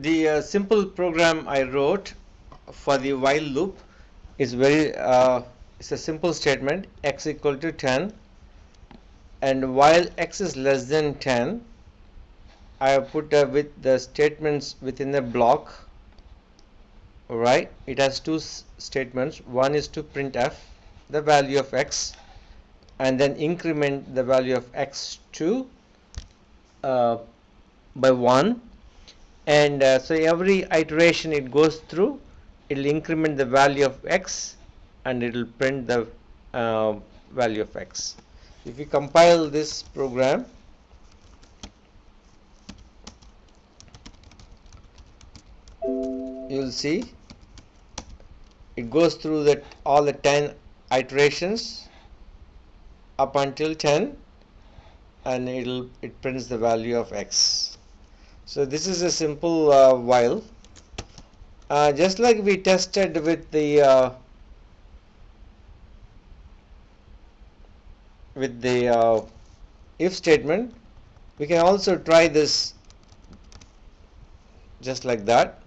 The simple program I wrote for the while loop is it's a simple statement: x equal to 10, and while x is less than 10, I have put with the statements within the block. Right, it has two statements. One is to printf the value of x and then increment the value of x to by 1, and so every iteration it goes through, it will increment the value of x and it will print the value of x. If you compile this program, you will see it goes through all the 10 iterations up until 10, and it prints the value of x. So this is a simple while, just like we tested with the if statement. We can also try this just like that.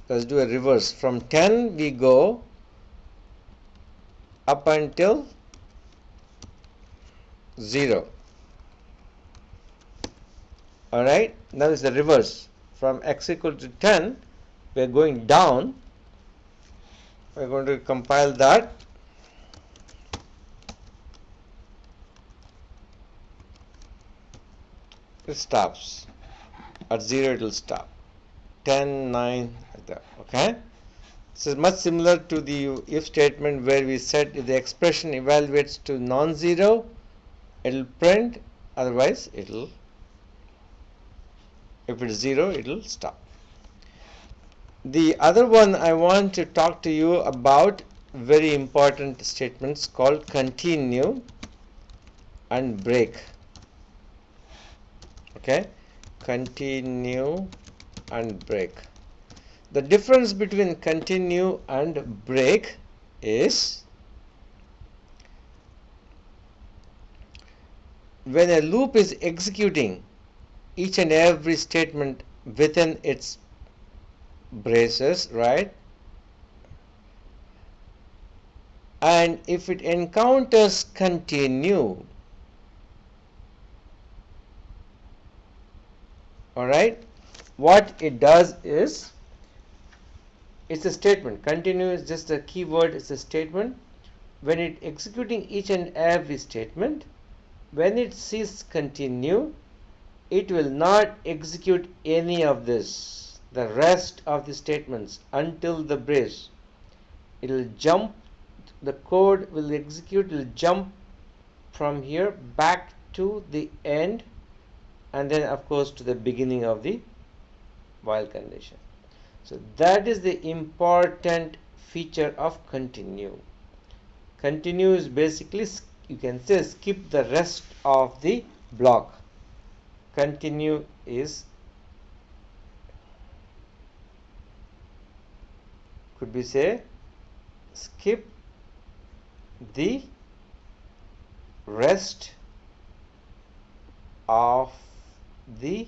Let's do a reverse. From 10 we go up until 0. Alright, now it's the reverse. From x equal to 10 we are going down. We are going to compile that. It stops at 0. It will stop 10, 9 like that. Okay, this is much similar to the if statement, where we said if the expression evaluates to non-zero, it will print, otherwise it will, if it is 0, it will stop. The other one I want to talk to you about, very important statements called continue and break. Okay, continue and break. The difference between continue and break is, when a loop is executing each and every statement within its braces, right, and if it encounters continue, alright, what it does is, it's a statement. Continue is just a keyword, it's a statement. When it executing each and every statement, when it sees continue, it will not execute any of this, the rest of the statements, until the brace. It will jump, the code will execute, will jump from here back to the end, and then of course to the beginning of the while condition. So that is the important feature of continue. Continue is basically, you can say, skip the rest of the block. Continue is, could be say, skip the rest of the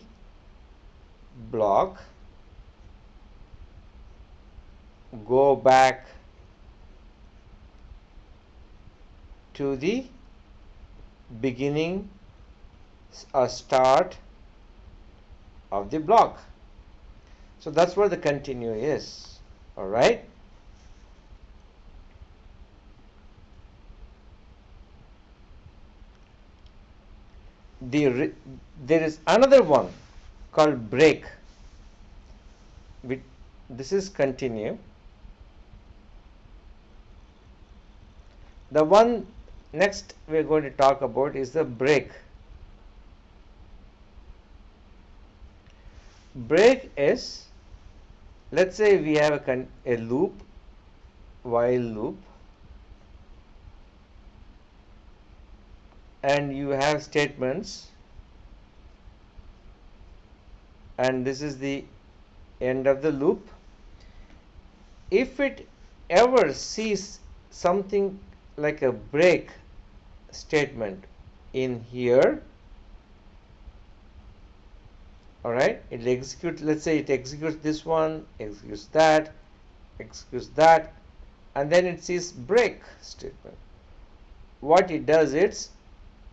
block, go back to the beginning or start of the block. So that's what the continue is. Alright, there is another one called break. This is continue. The one next we are going to talk about is the break. Break is, let's say we have a loop, while loop, and you have statements, and this is the end of the loop. If it ever sees something like a break statement in here, Alright, it executes, let's say it executes this one, executes that, and then it sees break statement. What it does is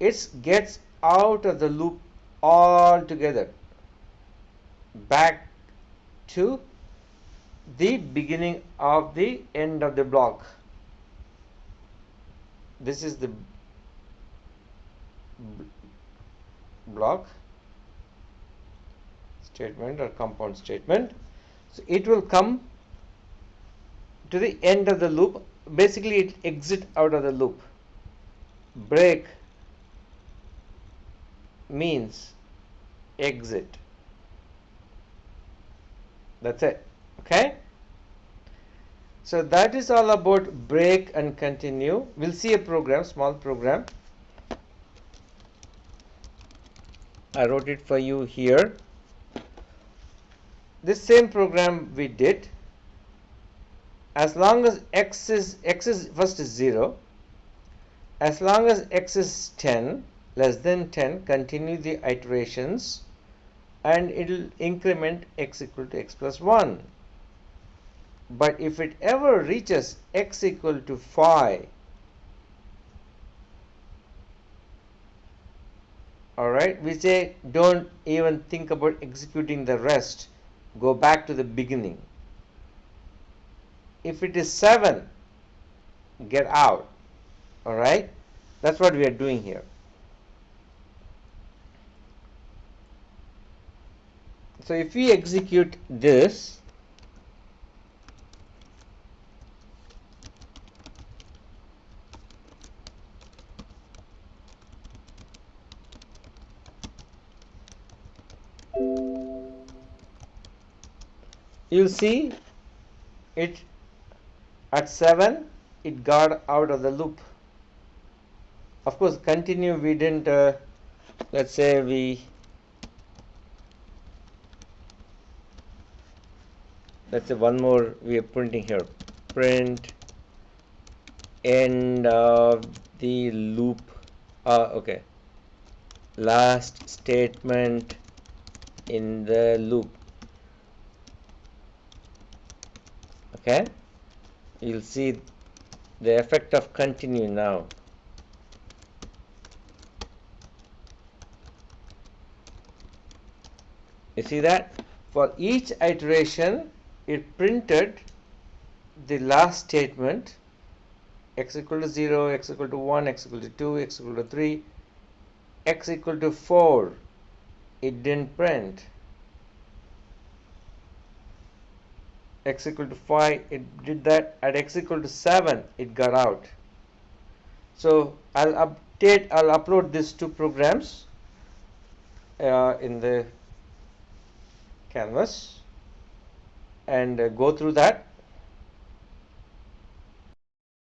it gets out of the loop altogether, back to the beginning of the end of the block. This is the block statement or compound statement. So it will come to the end of the loop. Basically it exit out of the loop. Break means exit. That's it. Okay, so that is all about break and continue. We'll see a program, small program. I wrote it for you here. This same program we did. As long as x is first is 0, as long as x is 10, less than 10, continue the iterations and it will increment x equal to x plus 1. But if it ever reaches x equal to 5, alright, we say don't even think about executing the rest, go back to the beginning. If it is 7, get out. Alright, that's what we are doing here. So if we execute this, you'll see it at 7 it got out of the loop. Of course continue we didn't let's say let's say one more we are printing here, print end of the loop, okay, last statement in the loop. Okay, you'll see the effect of continue now. You see that for each iteration it printed the last statement, x equal to 0, x equal to 1, x equal to 2, x equal to 3, x equal to 4 it didn't print, x equal to 5 it did that, at x equal to 7 it got out. So I'll upload these two programs in the canvas and go through that.